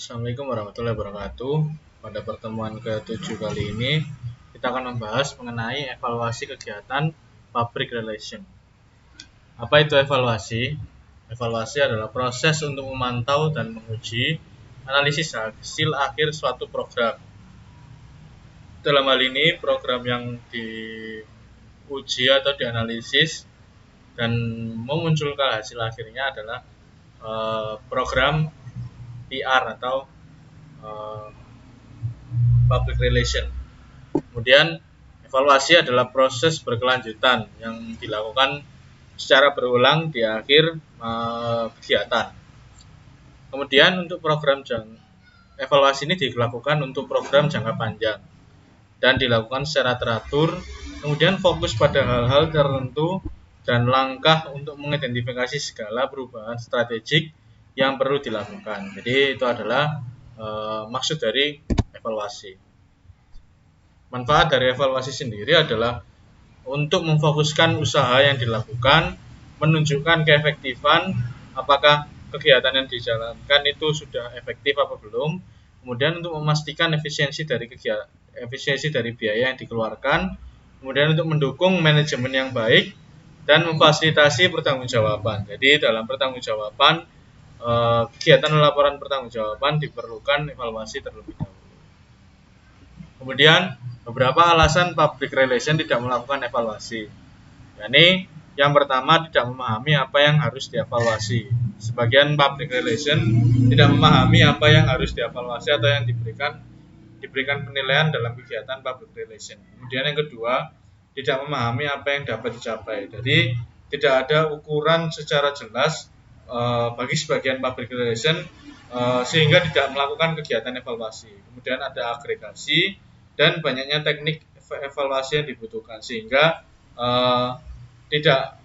Assalamualaikum warahmatullahi wabarakatuh. Pada pertemuan ke-7 kali ini, kita akan membahas mengenai evaluasi kegiatan public relation. Apa itu evaluasi? Evaluasi adalah proses untuk memantau dan menguji analisis hasil akhir suatu program. Dalam hal ini, program yang diuji atau dianalisis dan memunculkan hasil akhirnya adalah program PR atau public relation. Kemudian evaluasi adalah proses berkelanjutan yang dilakukan secara berulang di akhir kegiatan. Kemudian untuk evaluasi ini dilakukan untuk program jangka panjang dan dilakukan secara teratur, kemudian fokus pada hal-hal tertentu dan langkah untuk mengidentifikasi segala perubahan strategik yang perlu dilakukan. Jadi itu adalah maksud dari evaluasi. Manfaat dari evaluasi sendiri adalah untuk memfokuskan usaha yang dilakukan, menunjukkan keefektifan, apakah kegiatan yang dijalankan itu sudah efektif apa belum, kemudian untuk memastikan efisiensi dari biaya yang dikeluarkan, kemudian untuk mendukung manajemen yang baik, dan memfasilitasi pertanggungjawaban. Jadi dalam pertanggungjawaban, kegiatan laporan pertanggungjawaban diperlukan evaluasi terlebih dahulu. Kemudian beberapa alasan public relation tidak melakukan evaluasi. Yakni yang pertama tidak memahami apa yang harus dievaluasi. Sebagian public relation tidak memahami apa yang harus dievaluasi atau yang diberikan penilaian dalam kegiatan public relation. Kemudian yang kedua, tidak memahami apa yang dapat dicapai. Jadi tidak ada ukuran secara jelas bagi sebagian public relation sehingga tidak melakukan kegiatan evaluasi. Kemudian ada agregasi dan banyaknya teknik evaluasi yang dibutuhkan sehingga tidak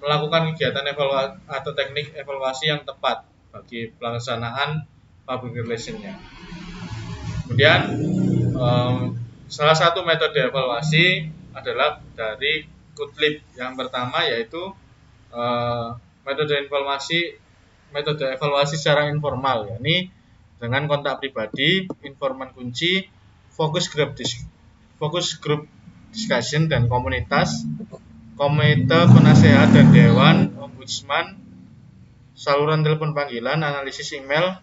melakukan kegiatan evaluasi atau teknik evaluasi yang tepat bagi pelaksanaan public relation-nya. Kemudian salah satu metode evaluasi adalah dari Kutlib. Yang pertama yaitu metode evaluasi secara informal, yakni dengan kontak pribadi, informan kunci, fokus group discussion dan komunitas, komite penasehat dan dewan, ombudsman, saluran telepon panggilan, analisis email,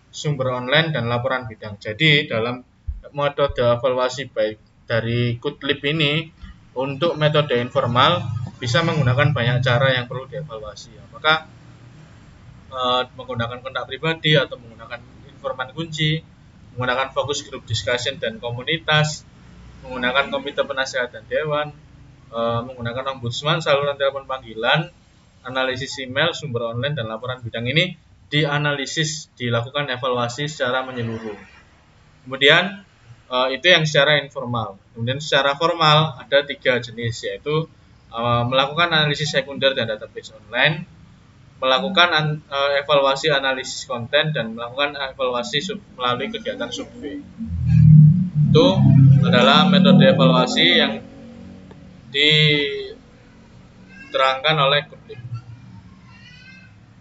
sumber online, dan laporan bidang. Jadi dalam metode evaluasi baik dari Kutlib ini, untuk metode informal bisa menggunakan banyak cara yang perlu dievaluasi. Apakah menggunakan kontak pribadi atau menggunakan informan kunci, menggunakan fokus group discussion dan komunitas, menggunakan komite penasehat dan dewan, menggunakan ombudsman, saluran telepon panggilan, analisis email, sumber online, dan laporan bidang. Ini dilakukan evaluasi secara menyeluruh. Kemudian itu yang secara informal. Kemudian secara formal ada 3 jenis, yaitu melakukan analisis sekunder dan database online, melakukan evaluasi analisis konten, dan melakukan evaluasi melalui kegiatan survei. Itu adalah metode evaluasi yang diterangkan oleh Kutlib.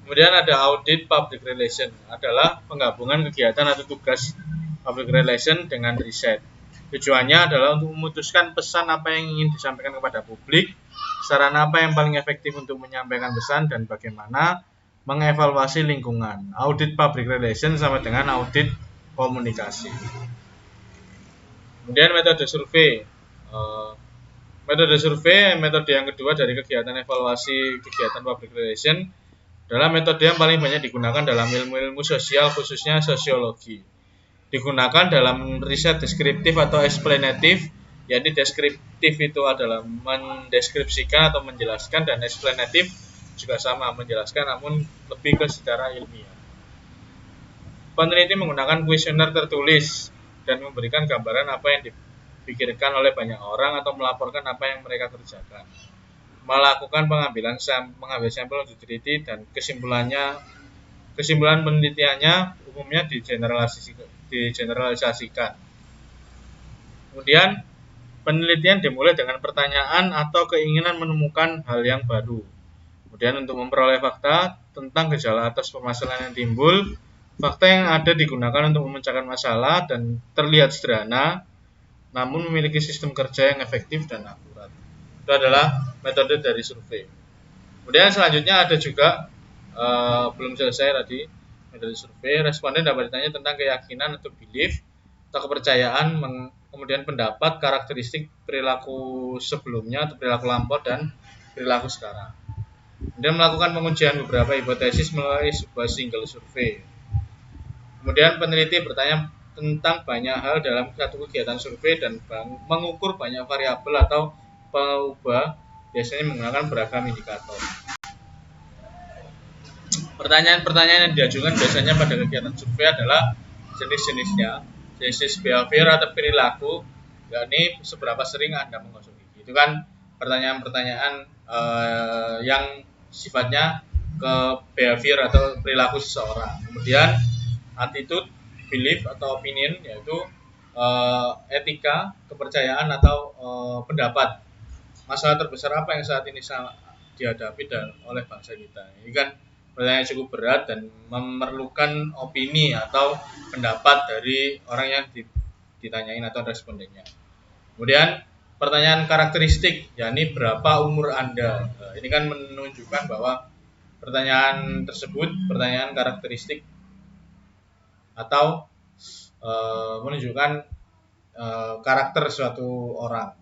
Kemudian ada audit public relation, adalah penggabungan kegiatan atau tugas public relation dengan riset. Tujuannya adalah untuk memutuskan pesan apa yang ingin disampaikan kepada publik, sarana apa yang paling efektif untuk menyampaikan pesan, dan bagaimana mengevaluasi lingkungan. Audit public relation sama dengan audit komunikasi. Kemudian metode survei. Metode yang kedua dari kegiatan evaluasi kegiatan public relation adalah metode yang paling banyak digunakan dalam ilmu-ilmu sosial, khususnya sosiologi. Digunakan dalam riset deskriptif atau explanatif, yakni deskriptif itu adalah mendeskripsikan atau menjelaskan, dan explanatif juga sama, menjelaskan namun lebih ke secara ilmiah. Peneliti menggunakan kuesioner tertulis dan memberikan gambaran apa yang dipikirkan oleh banyak orang atau melaporkan apa yang mereka kerjakan. Melakukan pengambil sampel untuk teliti, dan kesimpulan penelitiannya umumnya digeneralisasikan. Kemudian penelitian dimulai dengan pertanyaan atau keinginan menemukan hal yang baru. Kemudian untuk memperoleh fakta tentang gejala atas permasalahan yang timbul, Fakta yang ada digunakan untuk memecahkan masalah dan terlihat sederhana, namun memiliki sistem kerja yang efektif dan akurat. Itu adalah metode dari survei. Kemudian selanjutnya ada juga belum selesai tadi metode survei. Responden dapat ditanya tentang keyakinan atau belief atau kepercayaan, kemudian pendapat, karakteristik perilaku sebelumnya atau perilaku lampau dan perilaku sekarang. Kemudian melakukan pengujian beberapa hipotesis melalui sebuah single survei. Kemudian peneliti bertanya tentang banyak hal dalam satu kegiatan survei dan mengukur banyak variabel atau pengubah, biasanya menggunakan beragam indikator. Pertanyaan-pertanyaan yang diajukan biasanya pada kegiatan survei adalah jenis-jenisnya, jenis behavior atau perilaku, yakni seberapa sering Anda menggosok gigi. Itu kan pertanyaan-pertanyaan yang sifatnya ke behavior atau perilaku seseorang. Kemudian attitude, belief atau opinion, yaitu etika, kepercayaan atau pendapat. Masalah terbesar apa yang saat ini dihadapi oleh bangsa kita? Ini kan pertanyaan cukup berat dan memerlukan opini atau pendapat dari orang yang ditanyain atau respondennya. Kemudian pertanyaan karakteristik, yakni berapa umur Anda. Ini kan menunjukkan bahwa pertanyaan tersebut pertanyaan karakteristik atau menunjukkan karakter suatu orang,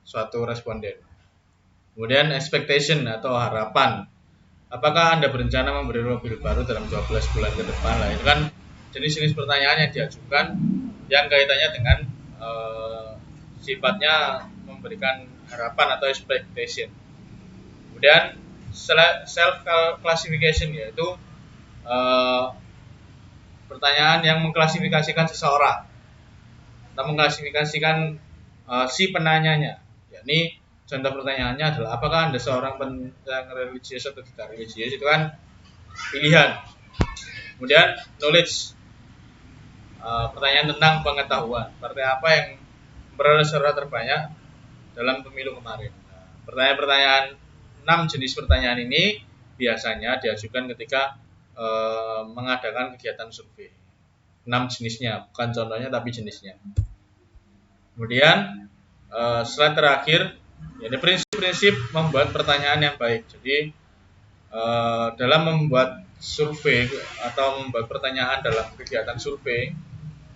suatu responden. Kemudian expectation atau harapan. Apakah Anda berencana memberi mobil baru dalam 12 bulan ke depan? Lah, itu kan jenis-jenis pertanyaan yang diajukan yang kaitannya dengan sifatnya memberikan harapan atau expectation. Kemudian self classification, yaitu pertanyaan yang mengklasifikasikan seseorang atau mengklasifikasikan si penanyanya, yakni contoh pertanyaannya adalah apakah Anda seorang yang religius atau tidak religius, itu kan pilihan. Kemudian knowledge, pertanyaan tentang pengetahuan, partai apa yang memperoleh suara terbanyak dalam pemilu kemarin. Pertanyaan-pertanyaan 6 jenis pertanyaan ini biasanya diajukan ketika mengadakan kegiatan survei. 6 jenisnya, bukan contohnya tapi jenisnya. Kemudian slide terakhir, yaitu prinsip-prinsip membuat pertanyaan yang baik. Jadi dalam membuat survei atau membuat pertanyaan dalam kegiatan survei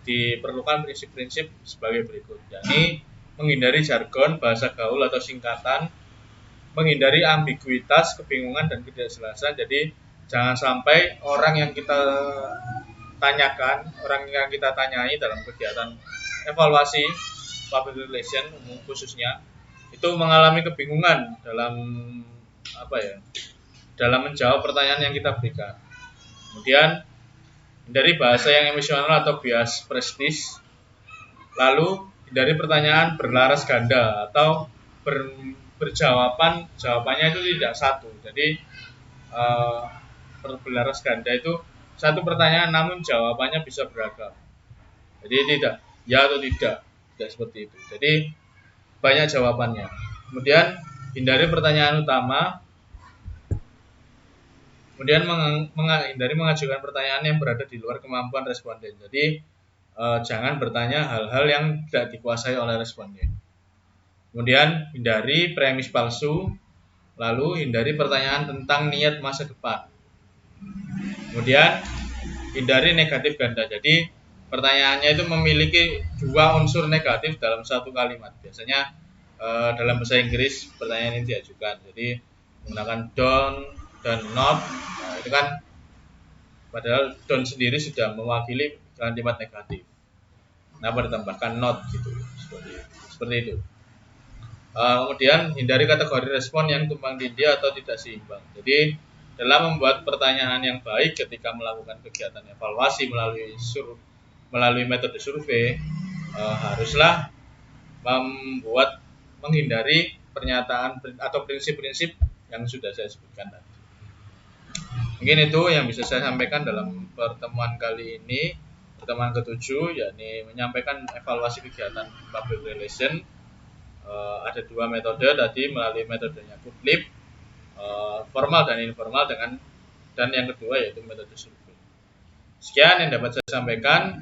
diperlukan prinsip-prinsip sebagai berikut, yakni menghindari jargon, bahasa gaul atau singkatan, menghindari ambiguitas, kebingungan dan ketidakjelasan. Jadi jangan sampai orang yang kita tanyakan, orang yang kita tanyai dalam kegiatan evaluasi public relation umum khususnya itu mengalami kebingungan dalam dalam menjawab pertanyaan yang kita berikan. Kemudian hindari bahasa yang emosional atau bias prestis. Lalu hindari pertanyaan berlaras ganda atau jawabannya itu tidak satu. Jadi berlaras ganda itu satu pertanyaan namun jawabannya bisa beragam. Jadi tidak ya atau tidak seperti itu. Jadi banyak jawabannya. Kemudian hindari pertanyaan utama. Kemudian hindari mengajukan pertanyaan yang berada di luar kemampuan responden. Jadi jangan bertanya hal-hal yang tidak dikuasai oleh responden. Kemudian hindari premis palsu. Lalu hindari pertanyaan tentang niat masa depan. Kemudian hindari negatif ganda. Jadi pertanyaannya itu memiliki dua unsur negatif dalam satu kalimat. Biasanya dalam bahasa Inggris pertanyaan ini diajukan. Jadi menggunakan don't dan not. Nah, itu kan padahal don't sendiri sudah mewakili kalimat negatif. Kenapa ditambahkan not gitu? Seperti itu. Kemudian hindari kategori respon yang tumpang tindih atau tidak seimbang. Jadi dalam membuat pertanyaan yang baik ketika melakukan kegiatan evaluasi melalui metode survei, haruslah menghindari pernyataan atau prinsip-prinsip yang sudah saya sebutkan tadi. Mungkin itu yang bisa saya sampaikan dalam pertemuan kali ini, pertemuan ke-7, yakni menyampaikan evaluasi kegiatan public relation. Ada dua metode tadi melalui metodenya Gottlieb, formal dan informal, dan yang kedua yaitu metode survei. Sekian yang dapat saya sampaikan.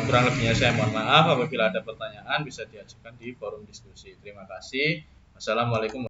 Kurang lebihnya saya mohon maaf. Apabila ada pertanyaan bisa diajukan di forum diskusi. Terima kasih. Wassalamualaikum